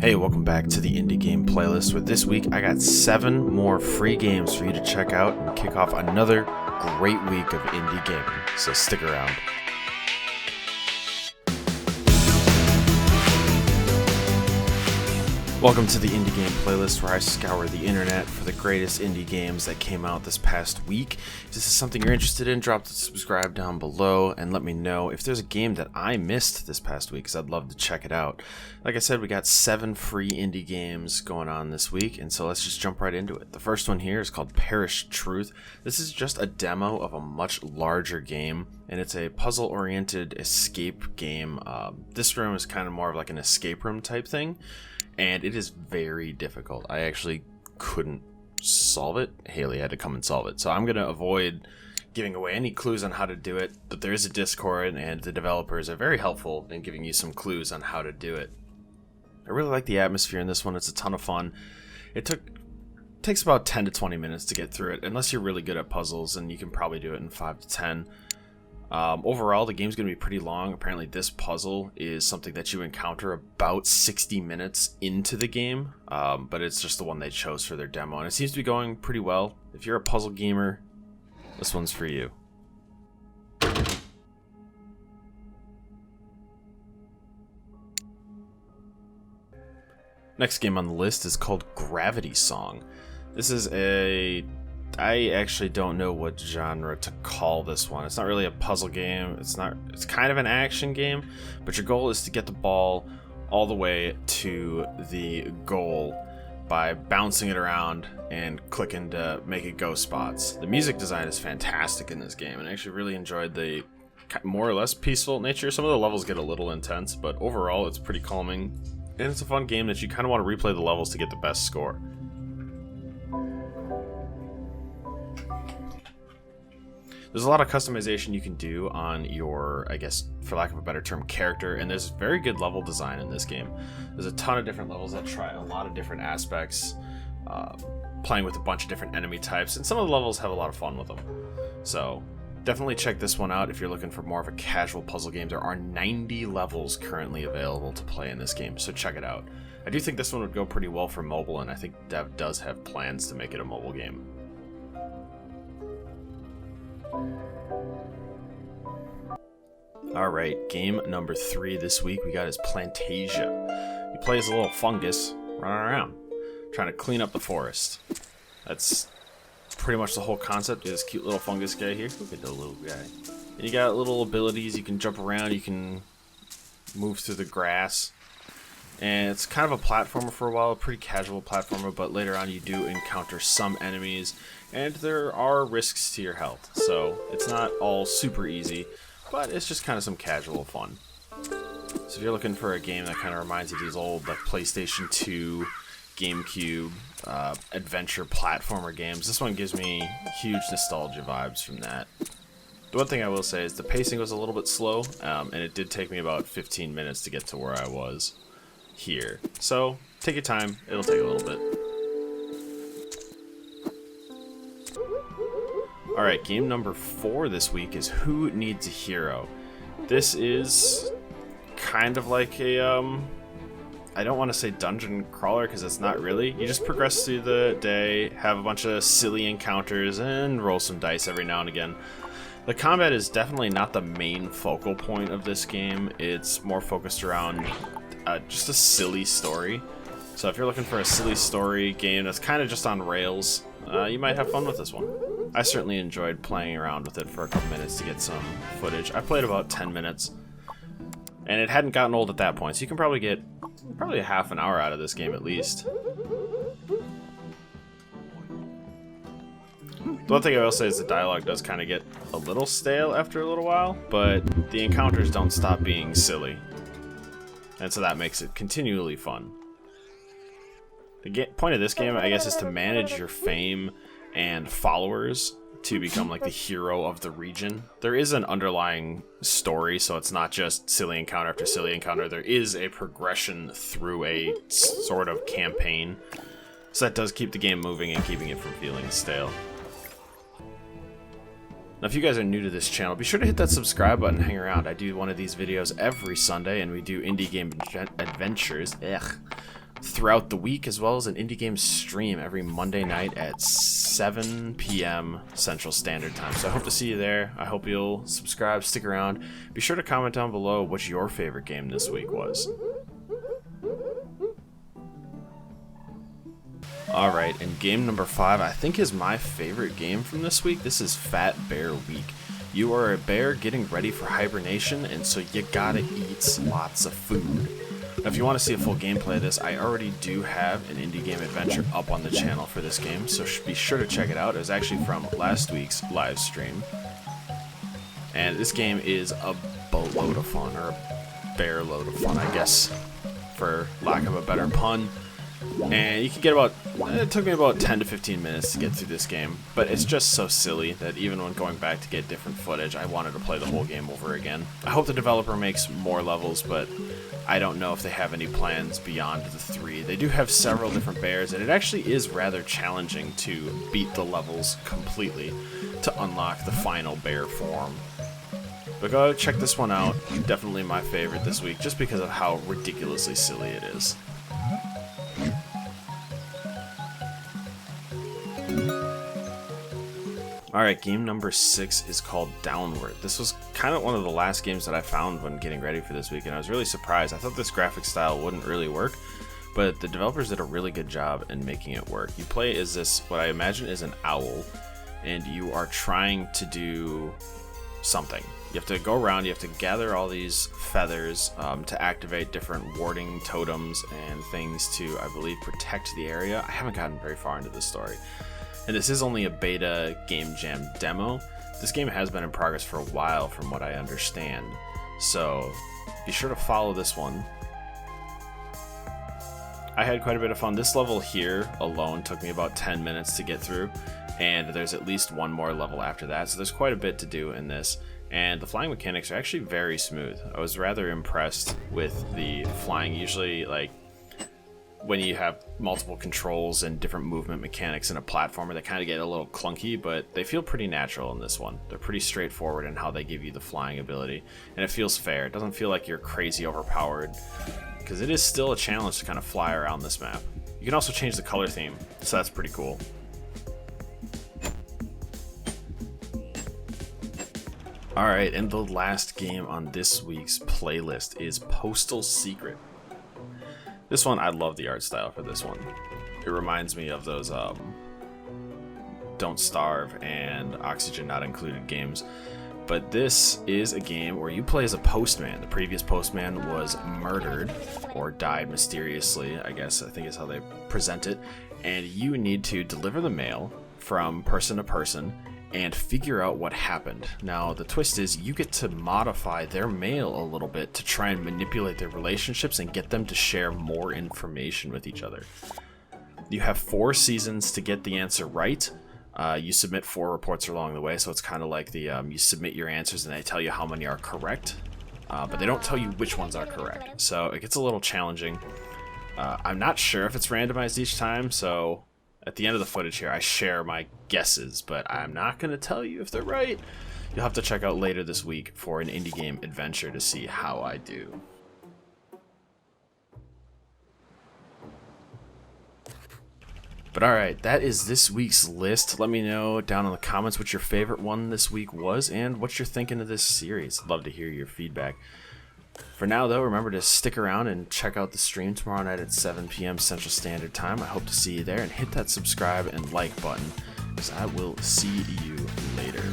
Hey, welcome back to the Indie Game Playlist, where this week I got 7 more free games for you to check out and kick off another great week of indie gaming, so stick around. Welcome to the Indie Game Playlist, where I scour the internet for the greatest indie games that came out this past week. If this is something you're interested in, drop the subscribe down below and let me know if there's a game that I missed this past week, because I'd love to check it out. Like I said, we got 7 free indie games going on this week, and so let's just jump right into it. The first one here is called Perish Truth. This is just a demo of a much larger game, and it's a puzzle-oriented escape game. This room is kind of more of like an escape room type thing. And it is very difficult. I actually couldn't solve it. Haley had to come and solve it. So I'm going to avoid giving away any clues on how to do it. But there is a Discord, and the developers are very helpful in giving you some clues on how to do it. I really like the atmosphere in this one. It's a ton of fun. It takes about 10 to 20 minutes to get through it, unless you're really good at puzzles, and you can probably do it in 5 to 10. Overall, the game's going to be pretty long. Apparently, this puzzle is something that you encounter about 60 minutes into the game, but it's just the one they chose for their demo, and it seems to be going pretty well. If you're a puzzle gamer, this one's for you. Next game on the list is called Gravity Song. This is I actually don't know what genre to call this one. It's not really a puzzle game. It's kind of an action game, but your goal is to get the ball all the way to the goal by bouncing it around and clicking to make it go spots. The music design is fantastic in this game, and I actually really enjoyed the more or less peaceful nature. Some of the levels get a little intense, but overall it's pretty calming, and it's a fun game that you kind of want to replay the levels to get the best score. There's a lot of customization you can do on your, I guess, for lack of a better term, character, and there's very good level design in this game. There's a ton of different levels that try a lot of different aspects, playing with a bunch of different enemy types, and some of the levels have a lot of fun with them. So definitely check this one out if you're looking for more of a casual puzzle game. There are 90 levels currently available to play in this game, so check it out. I do think this one would go pretty well for mobile, and I think Dev does have plans to make it a mobile game. Alright, game number 3 this week we got is Plantasia. You play as a little fungus running around, trying to clean up the forest. That's pretty much the whole concept. This cute little fungus guy here. Look at the little guy. And you got little abilities. You can jump around, you can move through the grass. And it's kind of a platformer for a while, a pretty casual platformer, but later on you do encounter some enemies, and there are risks to your health. So it's not all super easy, but it's just kind of some casual fun. So if you're looking for a game that kind of reminds you of these old like PlayStation 2, GameCube, adventure platformer games, this one gives me huge nostalgia vibes from that. The one thing I will say is the pacing was a little bit slow, and it did take me about 15 minutes to get to where I was here. So take your time, it'll take a little bit. Alright, game number 4 this week is Who Needs a Hero? This is kind of like a, I don't want to say dungeon crawler because it's not really. You just progress through the day, have a bunch of silly encounters, and roll some dice every now and again. The combat is definitely not the main focal point of this game. It's more focused around just a silly story. So if you're looking for a silly story game that's kind of just on rails, you might have fun with this one. I certainly enjoyed playing around with it for a couple minutes to get some footage. I played about 10 minutes, and it hadn't gotten old at that point, so you can probably get a half an hour out of this game at least. The one thing I will say is the dialogue does kind of get a little stale after a little while, but the encounters don't stop being silly, and so that makes it continually fun. The point of this game, I guess, is to manage your fame and followers to become like the hero of the region. There is an underlying story, so it's not just silly encounter after silly encounter. There is a progression through a sort of campaign, so that does keep the game moving and keeping it from feeling stale. Now, if you guys are new to this channel, be sure to hit that subscribe button and hang around. I do one of these videos every Sunday, and we do indie game adventures. throughout the week, as well as an indie game stream every Monday night at 7 p.m. Central Standard Time. So I hope to see you there. I hope you'll subscribe, stick around. Be sure to comment down below what your favorite game this week was. Alright, and game number 5 I think is my favorite game from this week. This is Fat Bear Week. You are a bear getting ready for hibernation, and so you gotta eat lots of food. Now, if you want to see a full gameplay of this, I already do have an indie game adventure up on the channel for this game, so be sure to check it out. It was actually from last week's live stream. And this game is a boatload of fun, or a bear load of fun, I guess, for lack of a better pun. And you can get it took me about 10 to 15 minutes to get through this game, but it's just so silly that even when going back to get different footage, I wanted to play the whole game over again. I hope the developer makes more levels, but I don't know if they have any plans beyond the 3. They do have several different bears, and it actually is rather challenging to beat the levels completely to unlock the final bear form. But go check this one out. Definitely my favorite this week, just because of how ridiculously silly it is. Alright, game number 6 is called Downward. This was kind of one of the last games that I found when getting ready for this week, and I was really surprised. I thought this graphic style wouldn't really work, but the developers did a really good job in making it work. You play as this, what I imagine is an owl, and you are trying to do something. You have to go around, you have to gather all these feathers to activate different warding totems and things to, I believe, protect the area. I haven't gotten very far into this story. And this is only a beta game jam demo. This game has been in progress for a while from what I understand. So be sure to follow this one. I had quite a bit of fun. This level here alone took me about 10 minutes to get through, and there's at least one more level after that. So there's quite a bit to do in this. And the flying mechanics are actually very smooth. I was rather impressed with the flying. Usually, like, when you have multiple controls and different movement mechanics in a platformer, they kind of get a little clunky, but they feel pretty natural in this one. They're pretty straightforward in how they give you the flying ability, and it feels fair. It doesn't feel like you're crazy overpowered, because it is still a challenge to kind of fly around this map. You can also change the color theme, so that's pretty cool. Alright, and the last game on this week's playlist is Postal Secret. This one, I love the art style for this one. It reminds me of those Don't Starve and Oxygen Not Included games. But this is a game where you play as a postman. The previous postman was murdered, or died mysteriously, I think is how they present it. And you need to deliver the mail from person to person and figure out what happened. Now, the twist is you get to modify their mail a little bit to try and manipulate their relationships and get them to share more information with each other. You have 4 seasons to get the answer right. You submit 4 reports along the way, so it's kind of like the you submit your answers and they tell you how many are correct, but they don't tell you which ones are correct. So it gets a little challenging. I'm not sure if it's randomized each time, so at the end of the footage here, I share my guesses, but I'm not going to tell you if they're right. You'll have to check out later this week for an indie game adventure to see how I do. But alright, that is this week's list. Let me know down in the comments what your favorite one this week was and what you're thinking of this series. I'd love to hear your feedback. For now, though, remember to stick around and check out the stream tomorrow night at 7 p.m. Central Standard Time. I hope to see you there, and hit that subscribe and like button, because I will see you later.